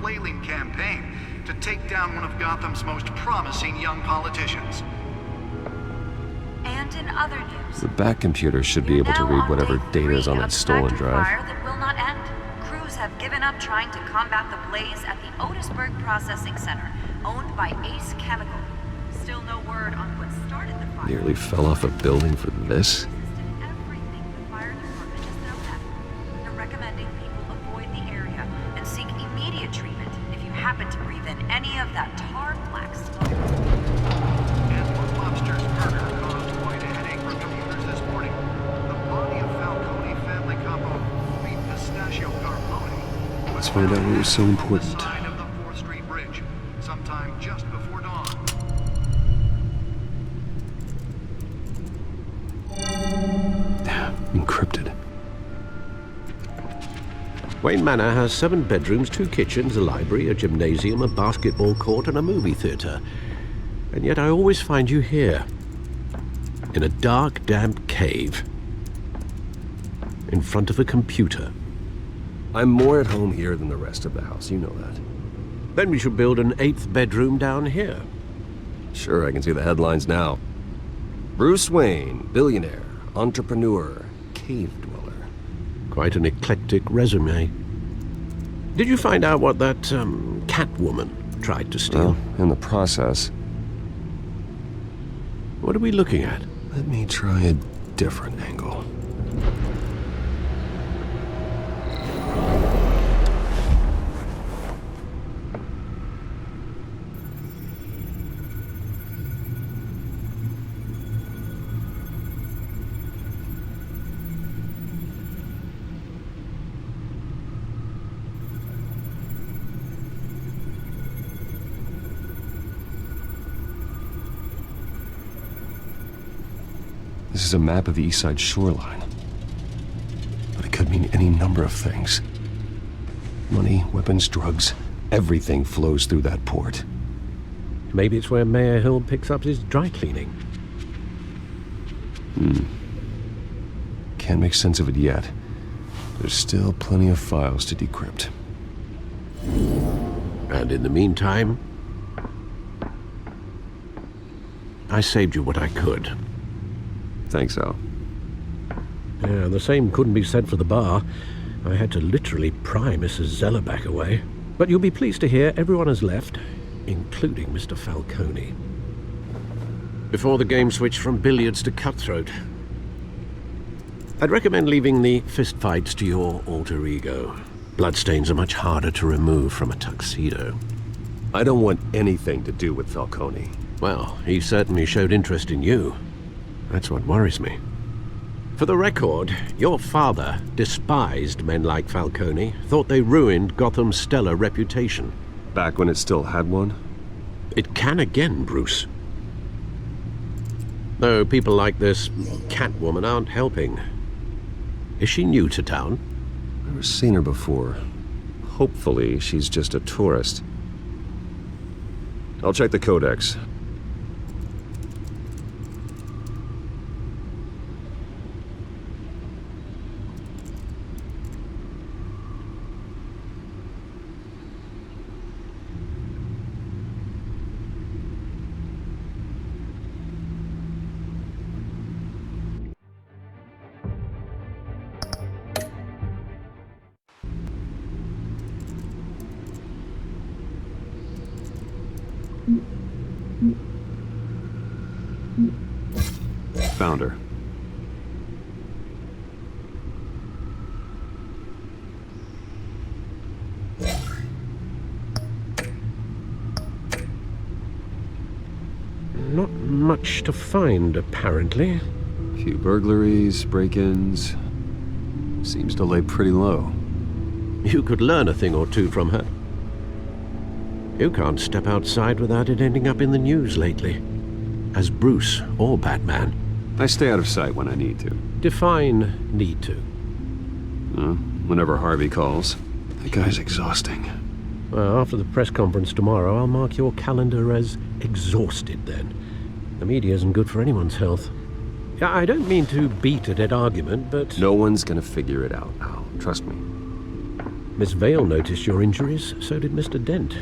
flailing campaign to take down one of Gotham's most promising young politicians. And in other news, The back computer should be able to read whatever data is on that stolen drive. Fire that will not end. Crews have given up trying to combat the blaze at the Otisburg Processing Center, owned by Ace Chemical. Still no word on what started the fire. Nearly fell off a building for this? Everything the fire department has thrown at them. They're recommending people avoid the area and seek immediate treatment if you happen to breathe in any of that tar black smoke. And what Lobster's murder caused quite a headache for commuters this morning. The body of Falcone family capo, Louis Pistachio Carbone, Let's find out what was so important. the side of the 4th Street Bridge, sometime just before dawn. Encrypted. Wayne Manor has 7 bedrooms, 2 kitchens, a library, a gymnasium, a basketball court, and a movie theater. And yet I always find you here, in a dark, damp cave, in front of a computer. I'm more at home here than the rest of the house, you know that. Then we should build an 8th bedroom down here. Sure, I can see the headlines now. Bruce Wayne, billionaire, entrepreneur, cave dweller. Quite an eclectic resume. Did you find out what that, Catwoman tried to steal? Well, in the process. What are we looking at? Let me try a different angle. This is a map of the East Side shoreline. But it could mean any number of things. Money, weapons, drugs, everything flows through that port. Maybe it's where Mayor Hill picks up his dry cleaning. Can't make sense of it yet. There's still plenty of files to decrypt. And in the meantime, I saved you what I could. Thanks, Al. Yeah, the same couldn't be said for the bar. I had to literally pry Mrs. Zeller back away. But you'll be pleased to hear everyone has left, including Mr. Falcone. Before the game switched from billiards to cutthroat. I'd recommend leaving the fistfights to your alter ego. Bloodstains are much harder to remove from a tuxedo. I don't want anything to do with Falcone. Well, he certainly showed interest in you. That's what worries me. For the record, your father despised men like Falcone, thought they ruined Gotham's stellar reputation. Back when it still had one? It can again, Bruce. Though people like this Catwoman aren't helping. Is she new to town? Never seen her before. Hopefully, she's just a tourist. I'll check the codex. Found her. Not much to find, apparently. Few burglaries, break-ins. Seems to lay pretty low. You could learn a thing or two from her. You can't step outside without it ending up in the news lately. As Bruce or Batman. I stay out of sight when I need to. Define need to. Whenever Harvey calls. That guy's exhausting. Well, after the press conference tomorrow, I'll mark your calendar as exhausted then. The media isn't good for anyone's health. Yeah, I don't mean to beat a dead argument, but... No one's gonna figure it out, Al. Trust me. Miss Vale noticed your injuries, so did Mr. Dent.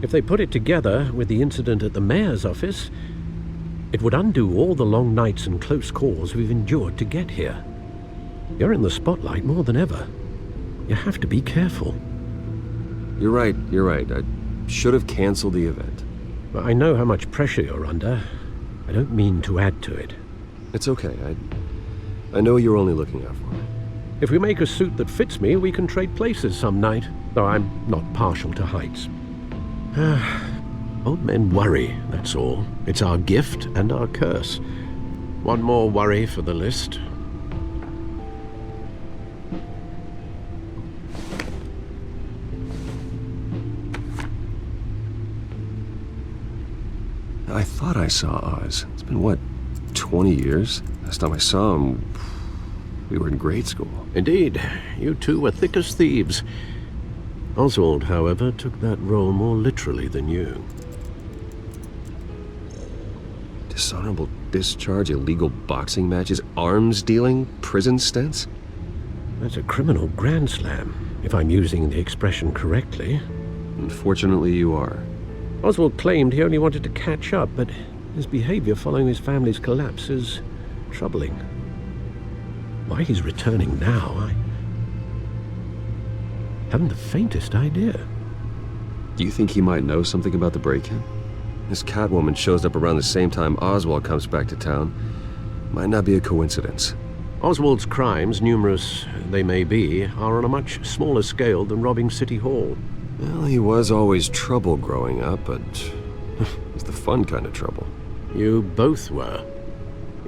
If they put it together with the incident at the mayor's office, it would undo all the long nights and close calls we've endured to get here. You're in the spotlight more than ever. You have to be careful. You're right. I should have canceled the event. But I know how much pressure you're under. I don't mean to add to it. It's okay. I know you're only looking out for me. If we make a suit that fits me, we can trade places some night, though I'm not partial to heights. Old men worry, that's all. It's our gift and our curse. One more worry for the list. I thought I saw Oz. It's been, what, 20 years? Last time I saw him, we were in grade school. Indeed, you two were thick as thieves. Oswald, however, took that role more literally than you. Dishonorable discharge, illegal boxing matches, arms dealing, prison stints? That's a criminal grand slam, if I'm using the expression correctly. Unfortunately, you are. Oswald claimed he only wanted to catch up, but his behavior following his family's collapse is troubling. Why he's returning now, I haven't the faintest idea. Do you think he might know something about the break-in? This Catwoman shows up around the same time Oswald comes back to town. Might not be a coincidence. Oswald's crimes, numerous they may be, are on a much smaller scale than robbing City Hall. Well, he was always trouble growing up, but it's the fun kind of trouble. You both were.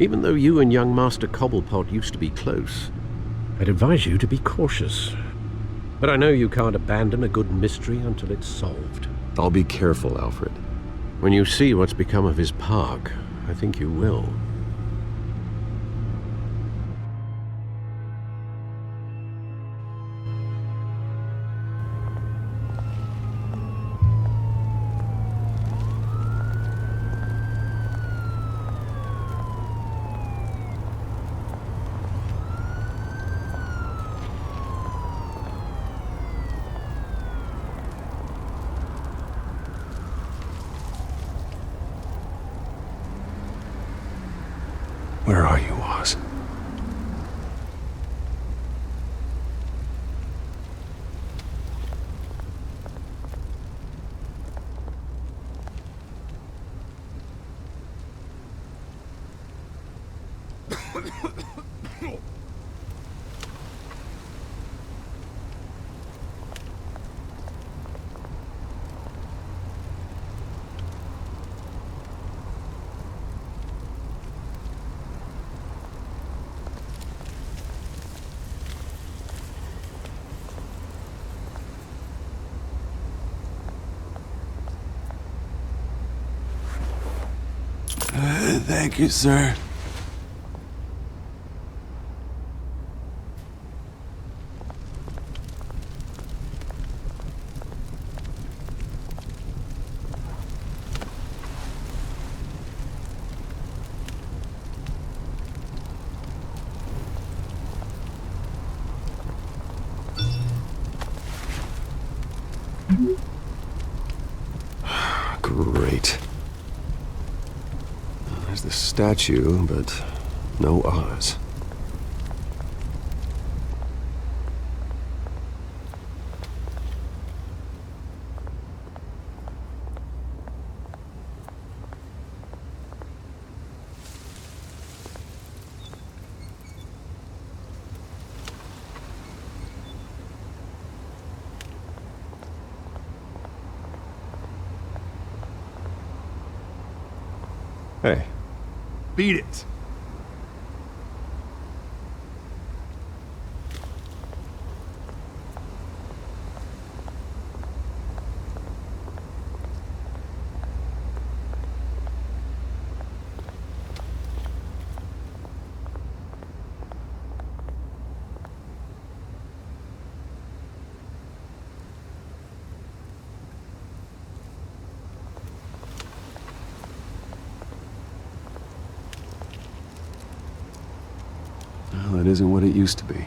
Even though you and young Master Cobblepot used to be close, I'd advise you to be cautious. But I know you can't abandon a good mystery until it's solved. I'll be careful, Alfred. When you see what's become of his park, I think you will. Where are you, Oz? Thank you, sir. Great. There's the statue, but no Oz. Hey. Beat it. Well, it isn't what it used to be.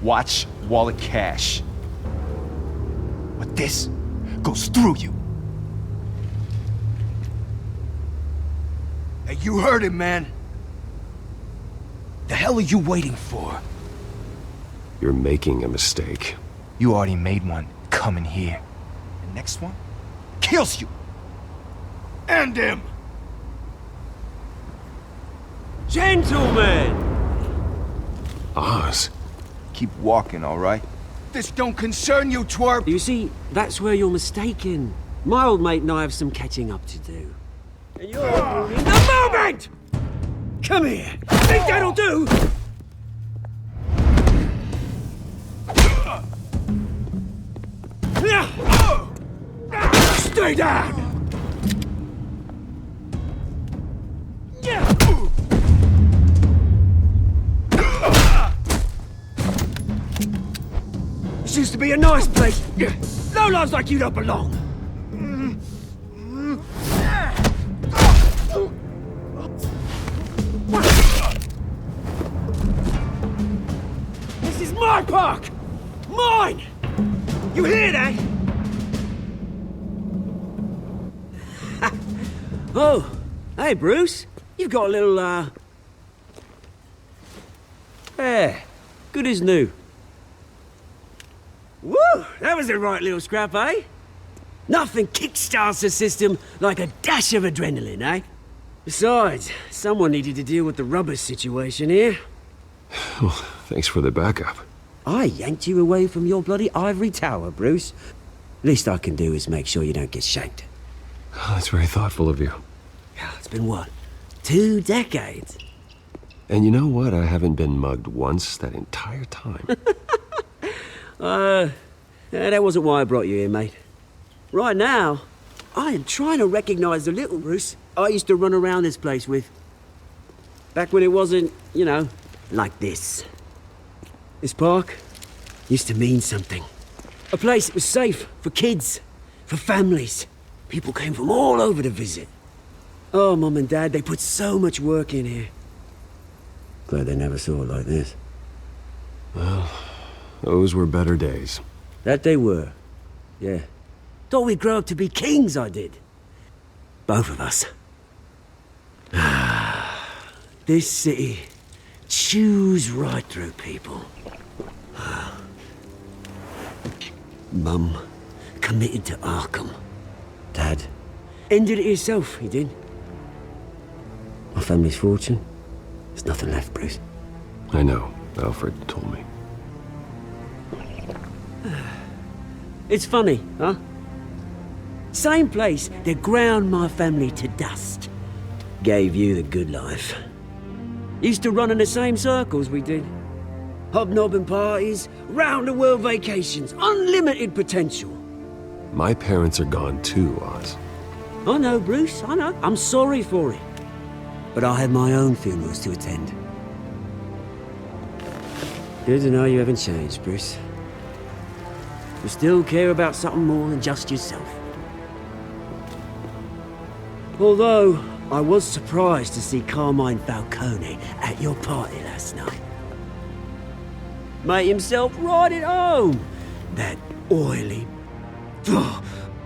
Watch wallet cash. But this goes through you. Hey, you heard it, man. The hell are you waiting for? You're making a mistake. You already made one coming here. The next one kills you. End him! Gentlemen! Oz. Keep walking, all right? This don't concern you, twerp! You see, that's where you're mistaken. My old mate and I have some catching up to do. And you're ruining the moment! Come here! Think that'll do? Stay down! This used to be a nice place. No lives like you don't belong. This is my park! Mine! You hear that? Oh, hey Bruce. You've got a little, Yeah, good as new. Woo! That was a right little scrap, eh? Nothing kickstarts the system like a dash of adrenaline, eh? Besides, someone needed to deal with the rubber situation here. Well, thanks for the backup. I yanked you away from your bloody ivory tower, Bruce. Least I can do is make sure you don't get shanked. Oh, that's very thoughtful of you. Yeah, it's been what? 2 decades? And you know what? I haven't been mugged once that entire time. That wasn't why I brought you here, mate. Right now, I am trying to recognize the little Bruce I used to run around this place with. Back when it wasn't, you know, like this. This park used to mean something. A place that was safe for kids, for families. People came from all over to visit. Oh, Mum and Dad, they put so much work in here. Glad they never saw it like this. Well, those were better days. That they were. Yeah. Thought we'd grow up to be kings, I did. Both of us. This city chews right through people. Mum committed to Arkham. Dad ended it himself, he did. My family's fortune, there's nothing left, Bruce. I know. Alfred told me. It's funny, huh? Same place that ground my family to dust. Gave you the good life. Used to run in the same circles we did. Hobnobbing parties, round-the-world vacations, unlimited potential. My parents are gone too, Oz. I know, Bruce, I know. I'm sorry for it. But I have my own funerals to attend. Good to know you haven't changed, Bruce. You still care about something more than just yourself. Although, I was surprised to see Carmine Falcone at your party last night. Made himself right at home. That oily...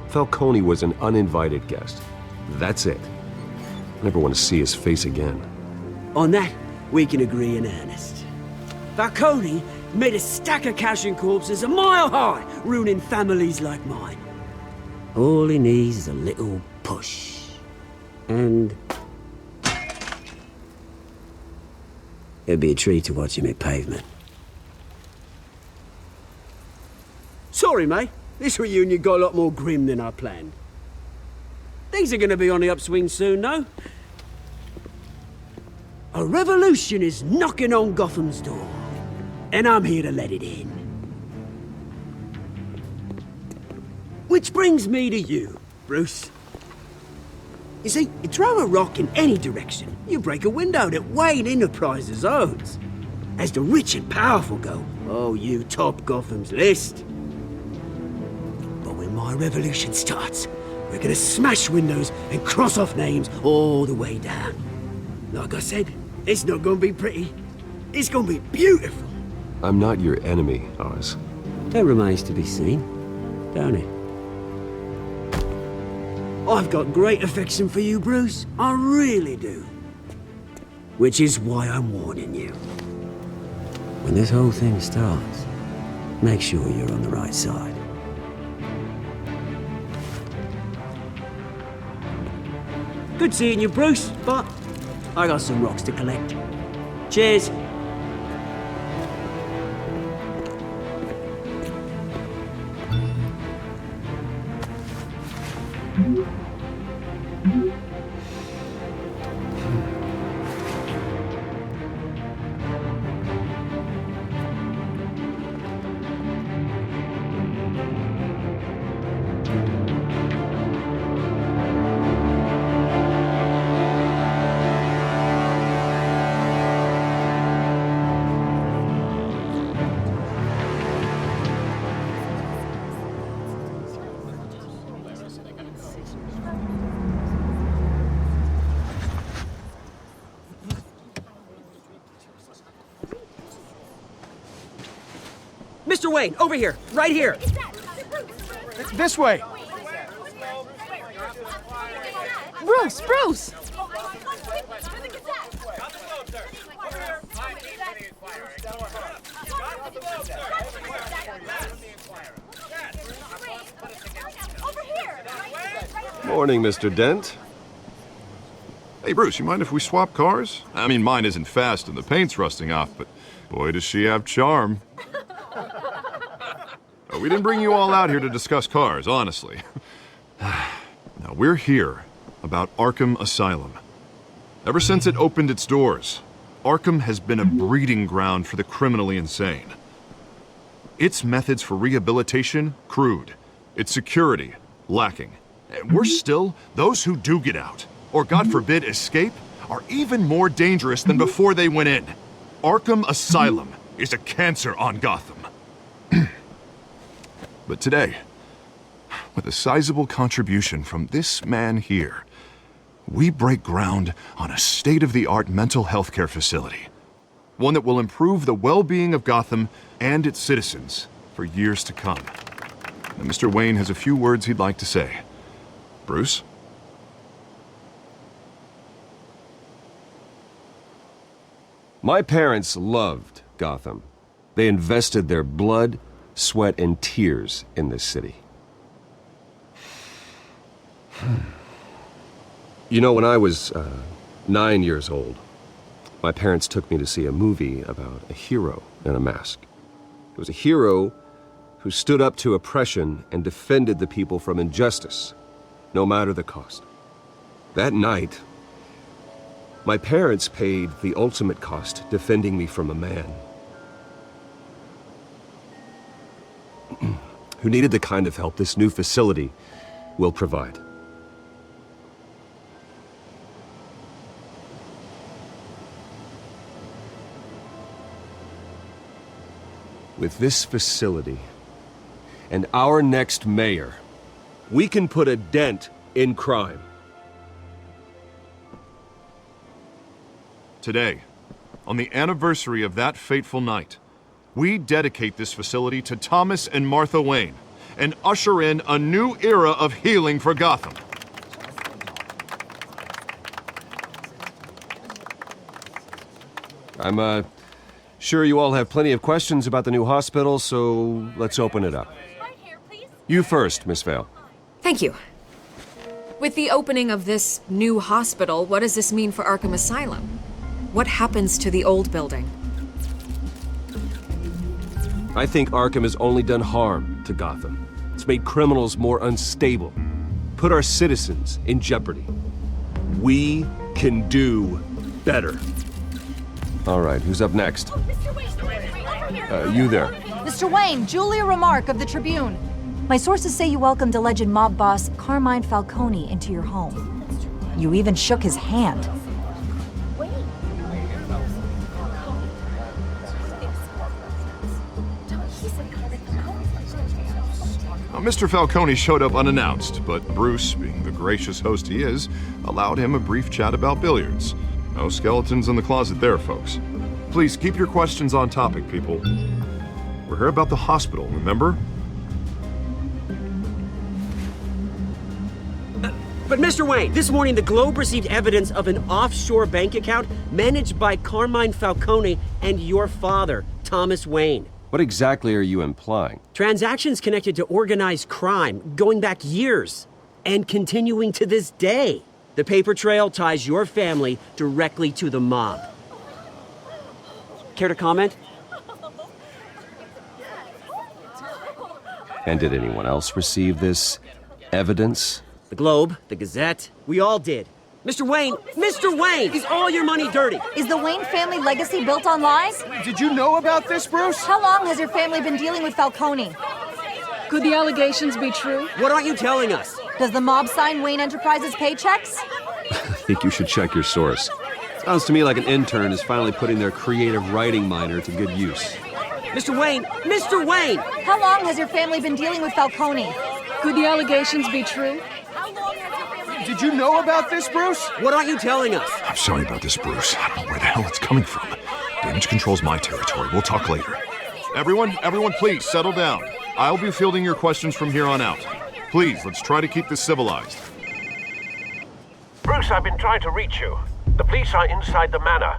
Falcone was an uninvited guest. That's it. Never want to see his face again. On that, we can agree in earnest. Falcone made a stack of cash and corpses a mile high, ruining families like mine. All he needs is a little push. And... it'd be a treat to watch him hit pavement. Sorry, mate. This reunion got a lot more grim than I planned. Things are gonna be on the upswing soon, though. A revolution is knocking on Gotham's door. And I'm here to let it in. Which brings me to you, Bruce. You see, you throw a rock in any direction, you break a window that Wayne Enterprises owns. As the rich and powerful go, oh, you top Gotham's list. But when my revolution starts, we're gonna smash windows and cross off names all the way down. Like I said, it's not gonna be pretty. It's gonna be beautiful. I'm not your enemy, Oz. That remains to be seen, don't it? I've got great affection for you, Bruce. I really do. Which is why I'm warning you. When this whole thing starts, make sure you're on the right side. Good seeing you, Bruce, but I got some rocks to collect. Cheers. Mr. Wayne, over here, right here. This way. Bruce! Morning, Mr. Dent. Hey, Bruce, you mind if we swap cars? I mean, mine isn't fast and the paint's rusting off, but boy, does she have charm. We didn't bring you all out here to discuss cars, honestly. Now, we're here about Arkham Asylum. Ever since it opened its doors, Arkham has been a breeding ground for the criminally insane. Its methods for rehabilitation, crude. Its security, lacking. And worse still, those who do get out, or God forbid escape, are even more dangerous than before they went in. Arkham Asylum is a cancer on Gotham. But today, with a sizable contribution from this man here, we break ground on a state-of-the-art mental health care facility. One that will improve the well-being of Gotham and its citizens for years to come. And Mr. Wayne has a few words he'd like to say. Bruce? My parents loved Gotham. They invested their blood, sweat, and tears in this city. You know, when I was 9 years old, my parents took me to see a movie about a hero in a mask. It was a hero who stood up to oppression and defended the people from injustice, no matter the cost. That night, my parents paid the ultimate cost defending me from a man who needed the kind of help this new facility will provide. With this facility and our next mayor, we can put a dent in crime. Today, on the anniversary of that fateful night, we dedicate this facility to Thomas and Martha Wayne and usher in a new era of healing for Gotham. I'm sure you all have plenty of questions about the new hospital, so let's open it up. You first, Miss Vale. Thank you. With the opening of this new hospital, what does this mean for Arkham Asylum? What happens to the old building? I think Arkham has only done harm to Gotham. It's made criminals more unstable, put our citizens in jeopardy. We can do better. All right, who's up next? You there. Mr. Wayne, Julia Remark of the Tribune. My sources say you welcomed alleged mob boss Carmine Falcone into your home. You even shook his hand. Mr. Falcone showed up unannounced, but Bruce, being the gracious host he is, allowed him a brief chat about billiards. No skeletons in the closet there, folks. Please keep your questions on topic, people. We're here about the hospital, remember? But Mr. Wayne, this morning the Globe received evidence of an offshore bank account managed by Carmine Falcone and your father, Thomas Wayne. What exactly are you implying? Transactions connected to organized crime going back years and continuing to this day. The paper trail ties your family directly to the mob. Care to comment? And did anyone else receive this evidence? The Globe, the Gazette, we all did. Mr. Wayne, is all your money dirty? Is the Wayne family legacy built on lies? Did you know about this, Bruce? How long has your family been dealing with Falcone? Could the allegations be true? What aren't you telling us? Does the mob sign Wayne Enterprises paychecks? I think you should check your source. Sounds to me like an intern is finally putting their creative writing minor to good use. Mr. Wayne! How long has your family been dealing with Falcone? Could the allegations be true? Did you know about this, Bruce? What aren't you telling us? I'm sorry about this, Bruce. I don't know where the hell it's coming from. Damage control's my territory. We'll talk later. Everyone, please settle down. I'll be fielding your questions from here on out. Please, let's try to keep this civilized. Bruce, I've been trying to reach you. The police are inside the manor.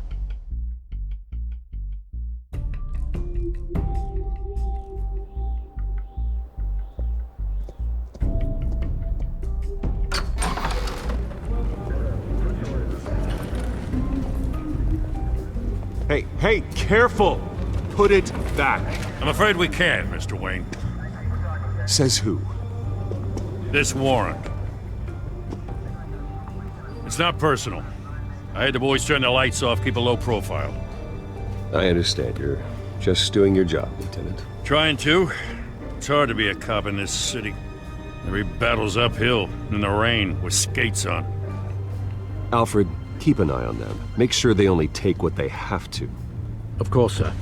Hey, careful! Put it back. I'm afraid we can't, Mr. Wayne. Says who? This warrant. It's not personal. I had the boys turn the lights off, keep a low profile. I understand. You're just doing your job, Lieutenant. Trying to. It's hard to be a cop in this city. Every battle's uphill, in the rain, with skates on. Alfred, keep an eye on them. Make sure they only take what they have to. Of course, sir.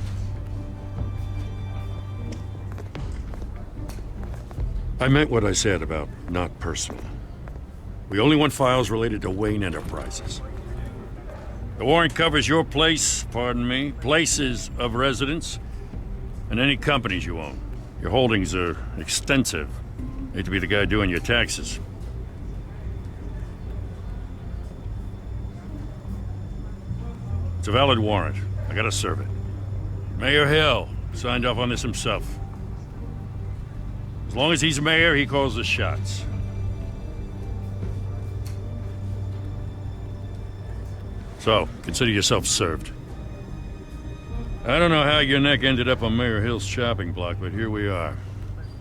I meant what I said about not personal. We only want files related to Wayne Enterprises. The warrant covers your place, places of residence, and any companies you own. Your holdings are extensive. Hate to be the guy doing your taxes. It's a valid warrant. I gotta serve it. Mayor Hill signed off on this himself. As long as he's mayor, he calls the shots. So, consider yourself served. I don't know how your neck ended up on Mayor Hill's chopping block, but here we are.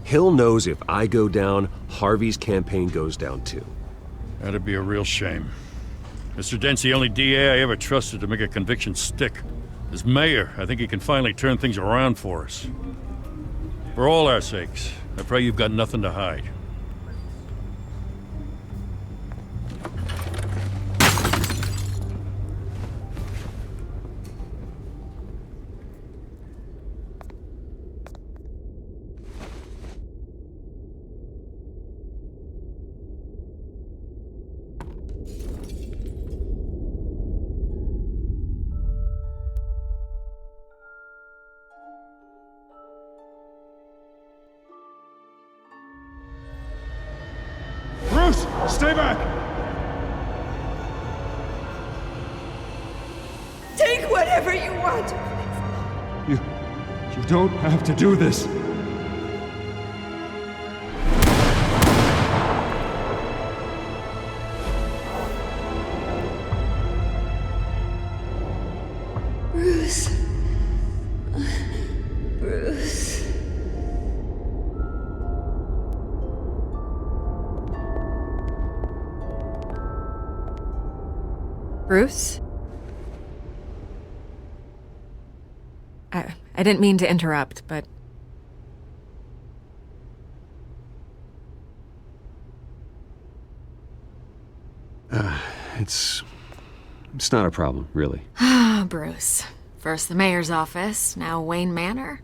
Hill knows if I go down, Harvey's campaign goes down too. That'd be a real shame. Mr. Dent's the only DA I ever trusted to make a conviction stick. As mayor, I think he can finally turn things around for us. For all our sakes, I pray you've got nothing to hide. Bruce, stay back! Take whatever you want. You don't have to do this. Bruce. Bruce. Bruce? I didn't mean to interrupt, but... It's not a problem, really. Ah, Bruce. First the mayor's office, now Wayne Manor.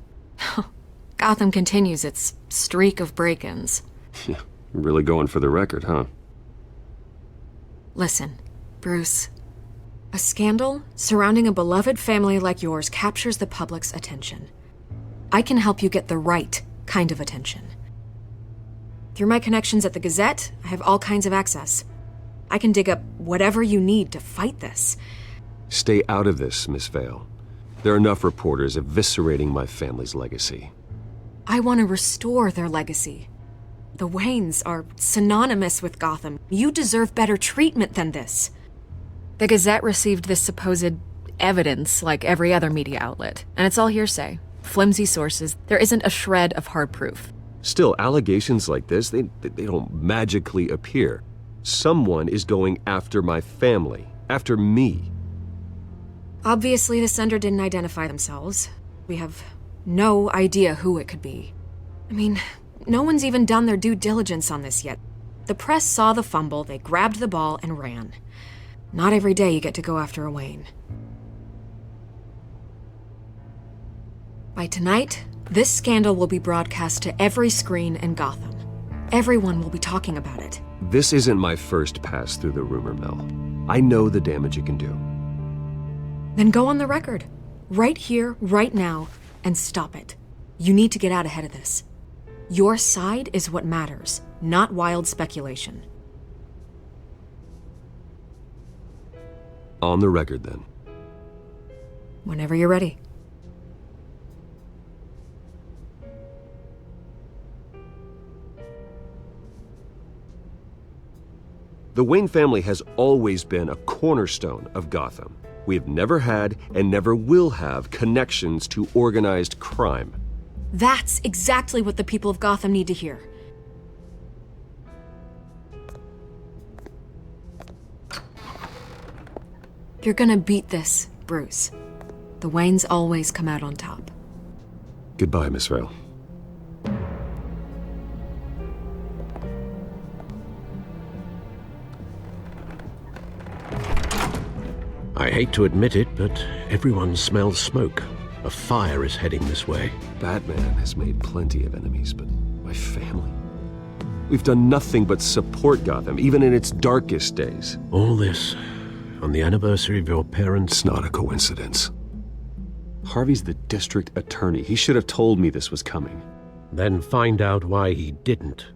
Gotham continues its streak of break-ins. Yeah, really going for the record, huh? Listen, Bruce. A scandal surrounding a beloved family like yours captures the public's attention. I can help you get the right kind of attention. Through my connections at the Gazette, I have all kinds of access. I can dig up whatever you need to fight this. Stay out of this, Miss Vale. There are enough reporters eviscerating my family's legacy. I want to restore their legacy. The Waynes are synonymous with Gotham. You deserve better treatment than this. The Gazette received this supposed evidence like every other media outlet, and it's all hearsay. Flimsy sources. There isn't a shred of hard proof. Still, allegations like this, they don't magically appear. Someone is going after my family, after me. Obviously, the sender didn't identify themselves. We have no idea who it could be. I mean, no one's even done their due diligence on this yet. The press saw the fumble, they grabbed the ball and ran. Not every day you get to go after a Wayne. By tonight, this scandal will be broadcast to every screen in Gotham. Everyone will be talking about it. This isn't my first pass through the rumor mill. I know the damage it can do. Then go on the record. Right here, right now, and stop it. You need to get out ahead of this. Your side is what matters, not wild speculation. On the record, then. Whenever you're ready. The Wayne family has always been a cornerstone of Gotham. We have never had and never will have connections to organized crime. That's exactly what the people of Gotham need to hear. You're gonna beat this, Bruce. The Waynes always come out on top. Goodbye, Miss Vale. I hate to admit it, but everyone smells smoke. A fire is heading this way. Batman has made plenty of enemies, but my family? We've done nothing but support Gotham, even in its darkest days. All this on the anniversary of your parents'... It's not a coincidence. Harvey's the district attorney. He should have told me this was coming. Then find out why he didn't.